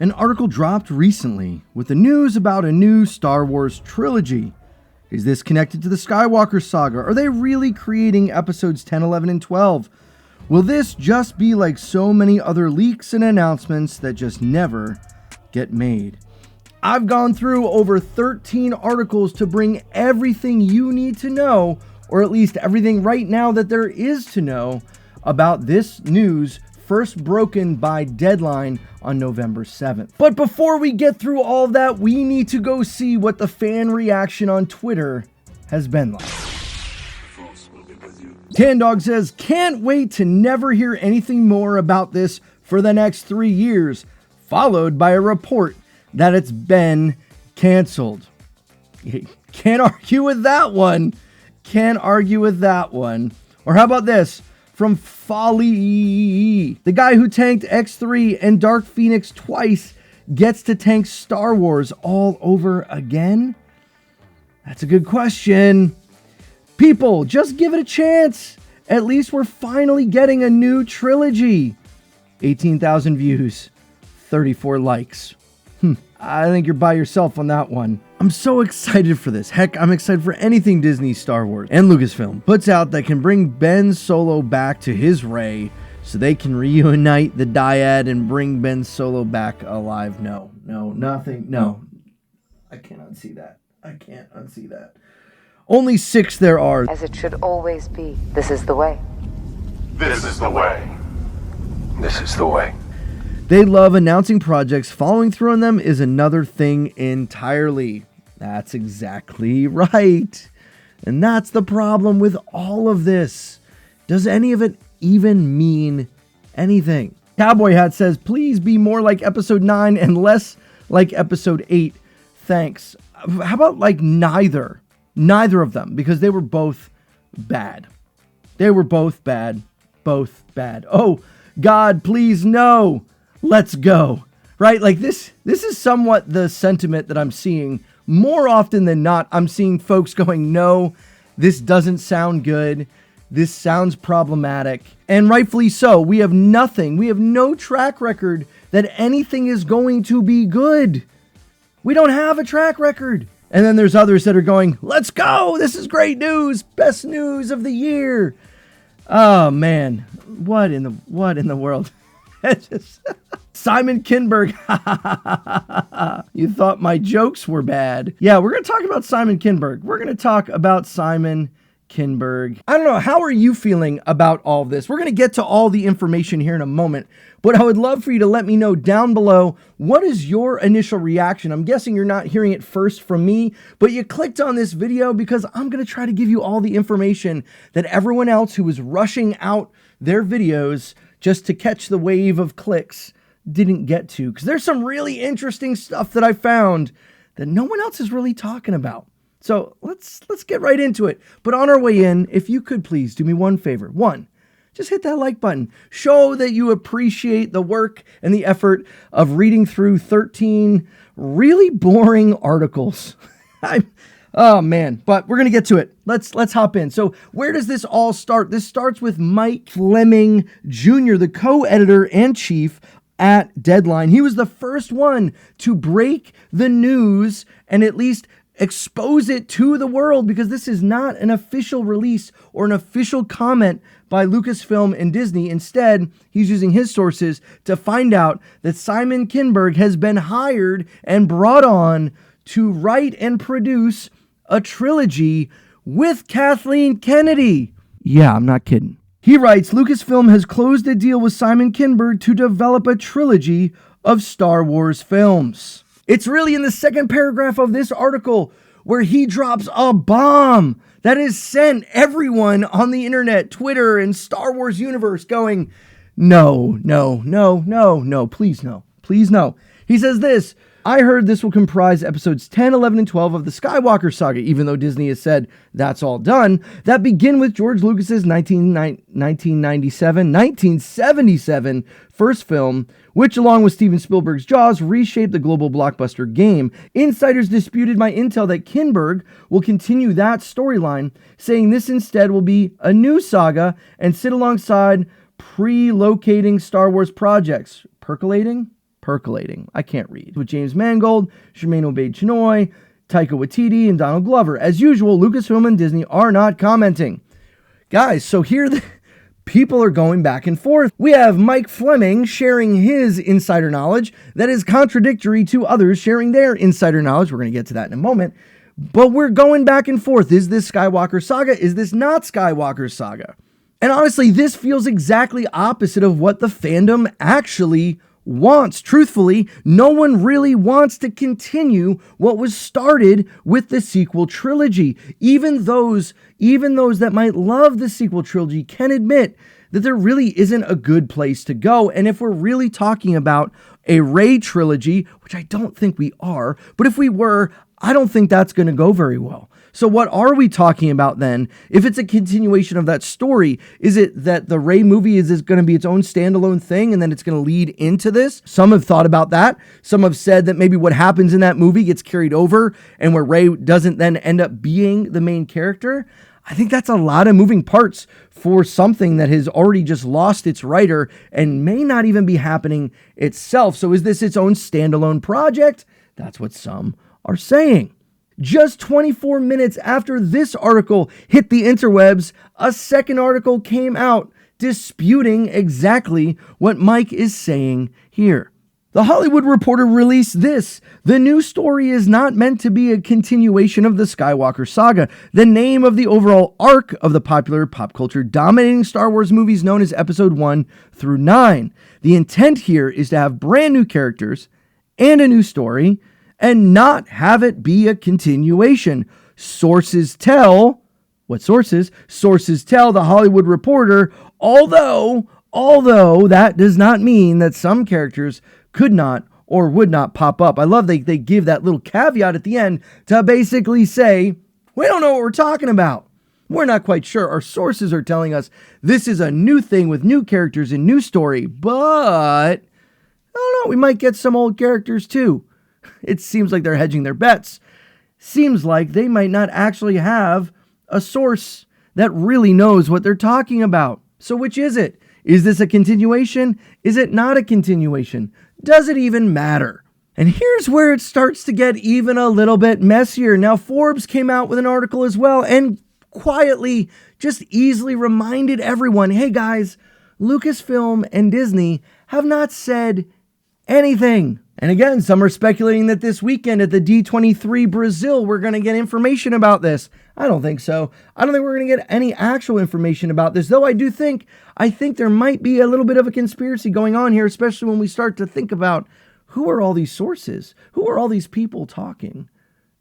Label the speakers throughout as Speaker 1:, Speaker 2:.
Speaker 1: An article dropped recently with the news about a new Star Wars trilogy. Is this connected to the Skywalker saga? Are they really creating episodes 10, 11, and 12? Will this just be like so many other leaks and announcements that just never get made? I've gone through over 13 articles to bring everything you need to know, or at least everything right now that there is to know about this news, first broken by Deadline on November 7th. But before we get through all of that, we need to go see what the fan reaction on Twitter has been like. Tandog says, can't wait to never hear anything more about this for the next 3 years, followed by a report that it's been canceled. Can't argue with that one. Can't argue with that one. Or how about this? From Folly, the guy who tanked X3 and Dark Phoenix twice gets to tank Star Wars all over again? That's a good question. People, just give it a chance. At least we're finally getting a new trilogy. 18,000 views, 34 likes. I think you're by yourself on that one. I'm so excited for this. Heck, I'm excited for anything Disney, Star Wars, and Lucasfilm puts out that can bring Ben Solo back to his Rey so they can reunite the dyad and bring Ben Solo back alive. No, nothing. No, I can't unsee that. I can't unsee that. Only 6 there are.
Speaker 2: As it should always be. This is the way.
Speaker 3: This is the way. This is the way.
Speaker 1: They love announcing projects. Following through on them is another thing entirely. That's exactly right. And that's the problem with all of this. Does any of it even mean anything? Cowboy Hat says, please be more like episode 9 and less like episode 8. Thanks. How about like neither? Neither of them, because they were both bad. They were both bad. Both bad. Oh, God, please no. Let's go. Right? Like this is somewhat the sentiment that I'm seeing more often than not. I'm seeing folks going, no, this doesn't sound good. This sounds problematic. And rightfully so. We have nothing. We have no track record that anything is going to be good. We don't have a track record. And then there's others that are going, let's go. This is great news. Best news of the year. Oh, man. What in the world? Simon Kinberg. You thought my jokes were bad. Yeah, we're going to talk about Simon Kinberg. We're going to talk about Simon Kinberg. I don't know. How are you feeling about all of this? We're going to get to all the information here in a moment, but I would love for you to let me know down below, what is your initial reaction? I'm guessing you're not hearing it first from me, but you clicked on this video because I'm going to try to give you all the information that everyone else who was rushing out their videos just to catch the wave of clicks didn't get to. Because there's some really interesting stuff that I found that no one else is really talking about. So let's get right into it. But on our way in, if you could please do me one favor. One, just hit that like button. Show that you appreciate the work and the effort of reading through 13 really boring articles. Oh man, but we're going to get to it. Let's hop in. So where does this all start? This starts with Mike Fleming Jr., the co-editor and chief at Deadline. He was the first one to break the news and at least expose it to the world, because this is not an official release or an official comment by Lucasfilm and Disney. Instead, he's using his sources to find out that Simon Kinberg has been hired and brought on to write and produce a trilogy with Kathleen Kennedy. Yeah, I'm not kidding. He writes, Lucasfilm has closed a deal with Simon Kinberg to develop a trilogy of Star Wars films. It's really in the second paragraph of this article where he drops a bomb that has sent everyone on the internet, Twitter, and Star Wars universe going, no, please no. He says this, I heard this will comprise episodes 10, 11, and 12 of the Skywalker saga, even though Disney has said that's all done, that begin with George Lucas's 1977 first film, which along with Steven Spielberg's Jaws reshaped the global blockbuster game. Insiders disputed my intel that Kinberg will continue that storyline, saying this instead will be a new saga and sit alongside pre-locating Star Wars projects. Percolating? percolating. I can't read. With James Mangold, Jermaine Obaid-Chinoy, Taika Waititi, and Donald Glover. As usual, Lucasfilm and Disney are not commenting. Guys, so here people are going back and forth. We have Mike Fleming sharing his insider knowledge that is contradictory to others sharing their insider knowledge. We're going to get to that in a moment. But we're going back and forth. Is this Skywalker Saga? Is this not Skywalker Saga? And honestly, this feels exactly opposite of what the fandom actually wants. Truthfully, no one really wants to continue what was started with the sequel trilogy. Even those that might love the sequel trilogy can admit that there really isn't a good place to go. And if we're really talking about a Rey trilogy, which I don't think we are, but if we were, I don't think that's going to go very well. So what are we talking about then? If it's a continuation of that story, is it that the Rey movie is going to be its own standalone thing and then it's going to lead into this? Some have thought about that. Some have said that maybe what happens in that movie gets carried over and where Rey doesn't then end up being the main character. I think that's a lot of moving parts for something that has already just lost its writer and may not even be happening itself. So is this its own standalone project? That's what some are saying. Just 24 minutes after this article hit the interwebs, a second article came out disputing exactly what Mike is saying here. The Hollywood Reporter released this. The new story is not meant to be a continuation of the Skywalker saga, the name of the overall arc of the popular pop culture dominating Star Wars movies known as Episode 1 through 9. The intent here is to have brand new characters and a new story, and not have it be a continuation. Sources tell, what sources? Sources tell the Hollywood Reporter, although that does not mean that some characters could not or would not pop up. I love they give that little caveat at the end to basically say, we don't know what we're talking about. We're not quite sure. Our sources are telling us this is a new thing with new characters and new story, but I don't know, we might get some old characters too. It seems like they're hedging their bets. Seems like they might not actually have a source that really knows what they're talking about. So which is it? Is this a continuation? Is it not a continuation? Does it even matter? And here's where it starts to get even a little bit messier. Now, Forbes came out with an article as well and quietly, just easily reminded everyone, hey guys, Lucasfilm and Disney have not said anything. And again, some are speculating that this weekend at the D23 Brazil, we're going to get information about this. I don't think so. I don't think we're going to get any actual information about this, though I think there might be a little bit of a conspiracy going on here, especially when we start to think about who are all these sources? Who are all these people talking?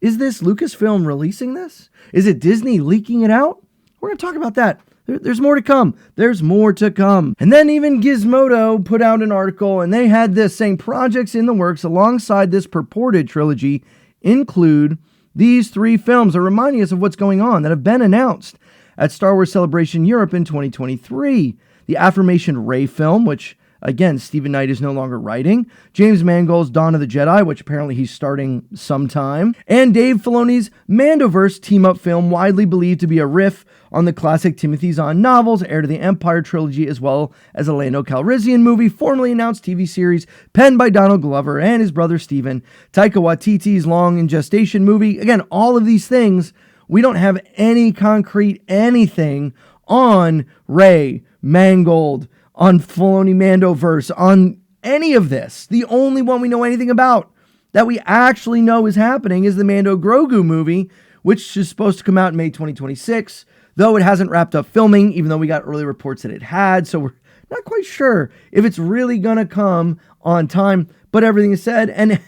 Speaker 1: Is this Lucasfilm releasing this? Is it Disney leaking it out? We're going to talk about that. There's more to come. There's more to come. And then even Gizmodo put out an article and they had this saying projects in the works alongside this purported trilogy include these 3 films are reminding us of what's going on that have been announced at Star Wars Celebration Europe in 2023. The Affirmation Rey film, which again, Stephen Knight is no longer writing. James Mangold's Dawn of the Jedi, which apparently he's starting sometime. And Dave Filoni's Mandoverse team-up film, widely believed to be a riff on the classic Timothy Zahn novels, Heir to the Empire trilogy, as well as a Lando Calrissian movie, formerly announced TV series, penned by Donald Glover and his brother Stephen. Taika Waititi's Long in Gestation movie. Again, all of these things, we don't have any concrete anything on Rey, Mangold, on Filoni Mandoverse, on any of this. The only one we know anything about that we actually know is happening is the Mando Grogu movie, which is supposed to come out in May 2026, though it hasn't wrapped up filming, even though we got early reports that it had, so we're not quite sure if it's really gonna come on time, but everything is said, and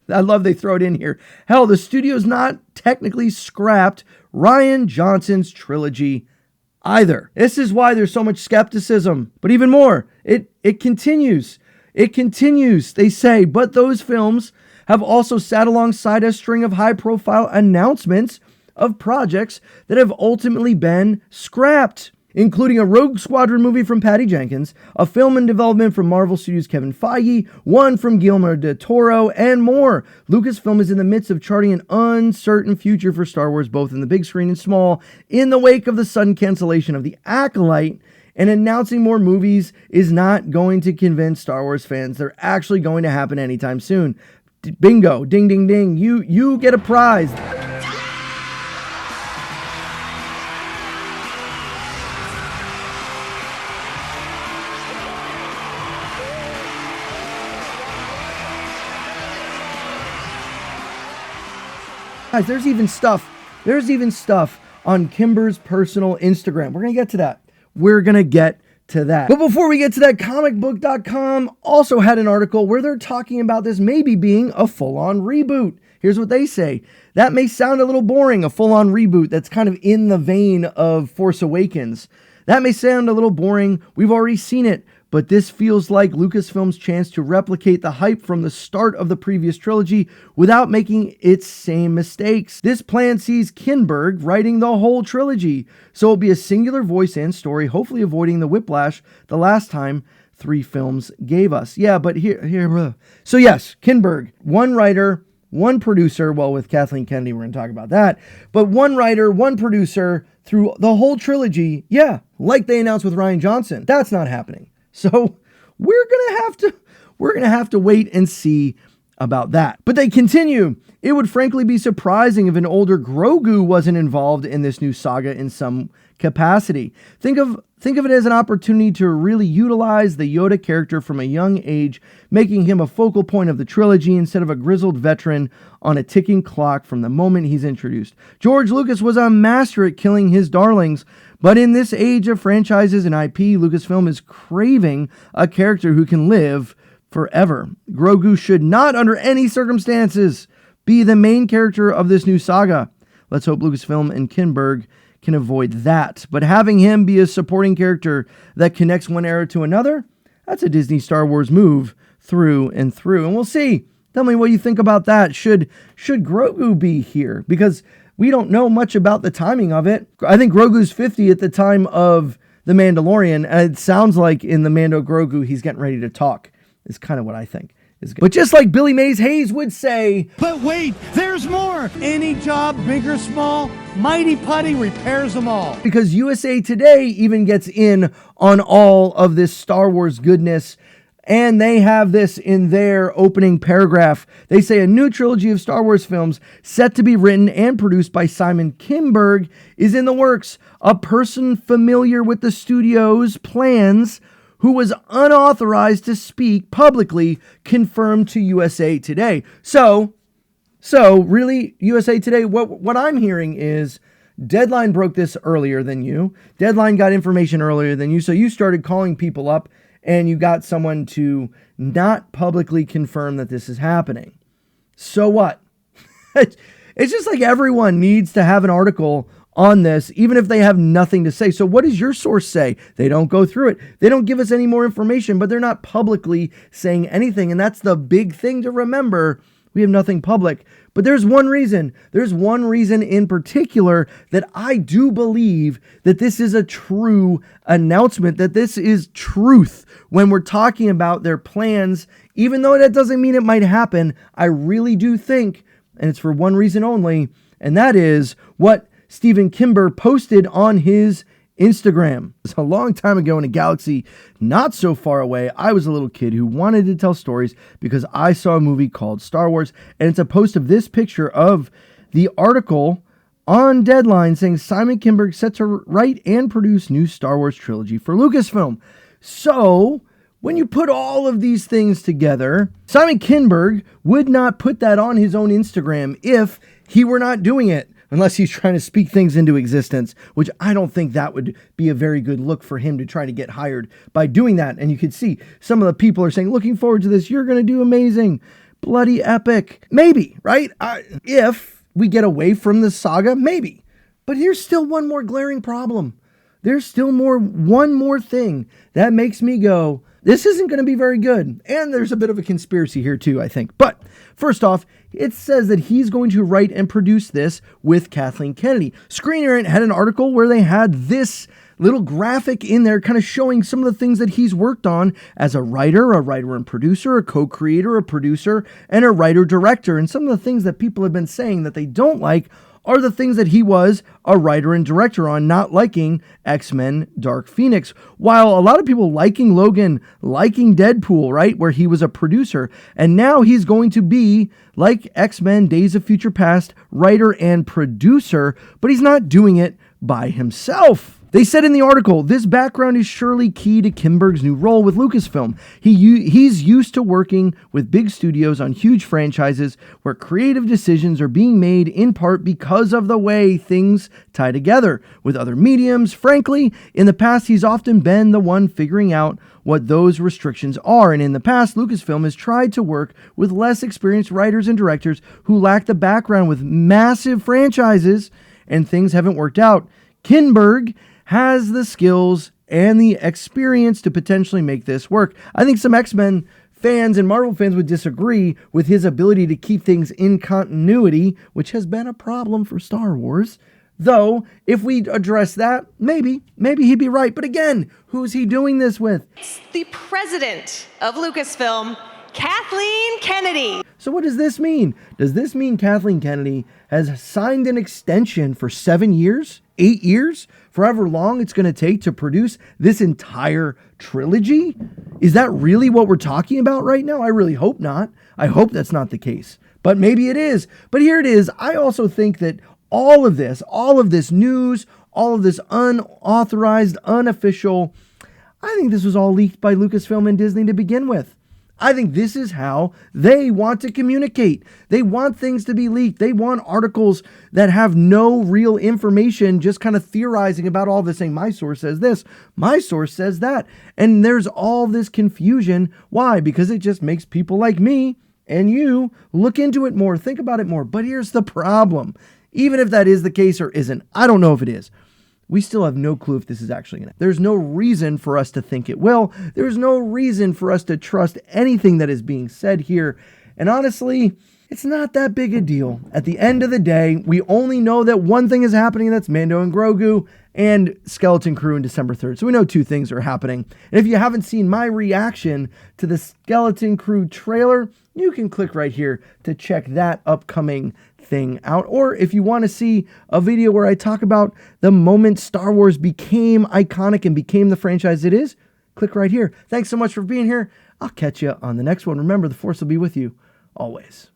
Speaker 1: I love they throw it in here. Hell, the studio's not technically scrapped Rian Johnson's trilogy either. This is why there's so much skepticism. But even more, it continues. It continues. They say, but those films have also sat alongside a string of high-profile announcements of projects that have ultimately been scrapped, including a Rogue Squadron movie from Patty Jenkins, a film in development from Marvel Studios' Kevin Feige, one from Guillermo del Toro, and more. Lucasfilm is in the midst of charting an uncertain future for Star Wars, both in the big screen and small, in the wake of the sudden cancellation of The Acolyte and announcing more movies is not going to convince Star Wars fans they're actually going to happen anytime soon. Bingo, ding, ding, ding. You get a prize. Guys, there's even stuff on Kinberg's personal Instagram. We're going to get to that. But before we get to that, comicbook.com also had an article where they're talking about this maybe being a full-on reboot. Here's what they say. That may sound a little boring, a full-on reboot that's kind of in the vein of Force Awakens. That may sound a little boring. We've already seen it. But this feels like Lucasfilm's chance to replicate the hype from the start of the previous trilogy without making its same mistakes. This plan sees Kinberg writing the whole trilogy, so it'll be a singular voice and story, hopefully avoiding the whiplash the last time 3 films gave us. Yeah, but here. So yes, Kinberg, one writer, one producer. Well, with Kathleen Kennedy, we're going to talk about that. But one writer, one producer through the whole trilogy. Yeah, like they announced with Rian Johnson. That's not happening. So we're gonna have to wait and see about that. But they continue. It would frankly be surprising if an older Grogu wasn't involved in this new saga in some capacity. Think of it as an opportunity to really utilize the Yoda character from a young age, making him a focal point of the trilogy instead of a grizzled veteran on a ticking clock from the moment he's introduced. George Lucas was a master at killing his darlings, but in this age of franchises and IP, Lucasfilm is craving a character who can live forever. Grogu should not, under any circumstances, be the main character of this new saga. Let's hope Lucasfilm and Kinberg can avoid that. But having him be a supporting character that connects one era to another, that's a Disney Star Wars move through and through. And we'll see. Tell me what you think about that. Should Grogu be here? Because we don't know much about the timing of it. I think Grogu's 50 at the time of The Mandalorian. And it sounds like in the Mando Grogu, he's getting ready to talk, is kind of what I think. But just like Billy Mays Hayes would say,
Speaker 4: but wait, there's more. Any job, big or small, Mighty Putty repairs them all.
Speaker 1: Because USA Today even gets in on all of this Star Wars goodness. And they have this in their opening paragraph. They say a new trilogy of Star Wars films set to be written and produced by Simon Kinberg is in the works. A person familiar with the studio's plans who was unauthorized to speak publicly confirmed to USA Today. So really, USA Today, what I'm hearing is Deadline broke this earlier than you. Deadline got information earlier than you. So you started calling people up and you got someone to not publicly confirm that this is happening. So what? It's just like everyone needs to have an article on this, even if they have nothing to say. So what does your source say? They don't go through it. They don't give us any more information, but they're not publicly saying anything. And that's the big thing to remember. We have nothing public. But there's one reason. There's one reason in particular that I do believe that this is a true announcement, that this is truth when we're talking about their plans. Even though that doesn't mean it might happen, I really do think, and it's for one reason only, and that is what Stephen Kinberg posted on his Instagram. It's a long time ago in a galaxy not so far away. I was a little kid who wanted to tell stories because I saw a movie called Star Wars. And it's a post of this picture of the article on Deadline saying Simon Kinberg set to write and produce new Star Wars trilogy for Lucasfilm. So when you put all of these things together, Simon Kinberg would not put that on his own Instagram if he were not doing it. Unless he's trying to speak things into existence, which I don't think that would be a very good look for him to try to get hired by doing that. And you could see some of the people are saying, looking forward to this. You're going to do amazing. Bloody epic. Maybe, right? If we get away from the saga, maybe. But here's still one more glaring problem. There's still one more thing that makes me go, this isn't going to be very good. And there's a bit of a conspiracy here too, I think. But first off, it says that he's going to write and produce this with Kathleen Kennedy. Screen Rant had an article where they had this little graphic in there kind of showing some of the things that he's worked on as a writer and producer, a co-creator, a producer, and a writer-director. And some of the things that people have been saying that they don't like are the things that he was a writer and director on, not liking X-Men Dark Phoenix. While a lot of people liking Logan, liking Deadpool, right, where he was a producer, and now he's going to be, like X-Men Days of Future Past, writer and producer, but he's not doing it by himself. They said in the article, this background is surely key to Kinberg's new role with Lucasfilm. He's used to working with big studios on huge franchises where creative decisions are being made in part because of the way things tie together with other mediums. Frankly, in the past, he's often been the one figuring out what those restrictions are. And in the past, Lucasfilm has tried to work with less experienced writers and directors who lack the background with massive franchises, and things haven't worked out. Kinberg has the skills and the experience to potentially make this work. I think some X-Men fans and Marvel fans would disagree with his ability to keep things in continuity, which has been a problem for Star Wars. Though, if we address that, maybe he'd be right. But again, who's he doing this with?
Speaker 5: It's the president of Lucasfilm, Kathleen Kennedy.
Speaker 1: So what does this mean? Does this mean Kathleen Kennedy has signed an extension for 7 years, 8 years, for however long it's going to take to produce this entire trilogy? Is that really what we're talking about right now? I really hope not. I hope that's not the case, but maybe it is. But here it is. I also think that all of this news, all of this unauthorized, unofficial, I think this was all leaked by Lucasfilm and Disney to begin with. I think this is how they want to communicate. They want things to be leaked. They want articles that have no real information, just kind of theorizing about all this, saying, my source says this, my source says that. And there's all this confusion. Why? Because it just makes people like me and you look into it more, think about it more. But here's the problem. Even if that is the case or isn't, I don't know if it is. We still have no clue if this is actually going to. There's no reason for us to think it will. There's no reason for us to trust anything that is being said here. And honestly, it's not that big a deal. At the end of the day, we only know that one thing is happening, and that's Mando and Grogu and Skeleton Crew on December 3rd. So we know two things are happening. And if you haven't seen my reaction to the Skeleton Crew trailer, you can click right here to check that upcoming thing out. Or if you want to see a video where I talk about the moment Star Wars became iconic and became the franchise it is, click right here. Thanks so much for being here. I'll catch you on the next one. Remember, the Force will be with you always.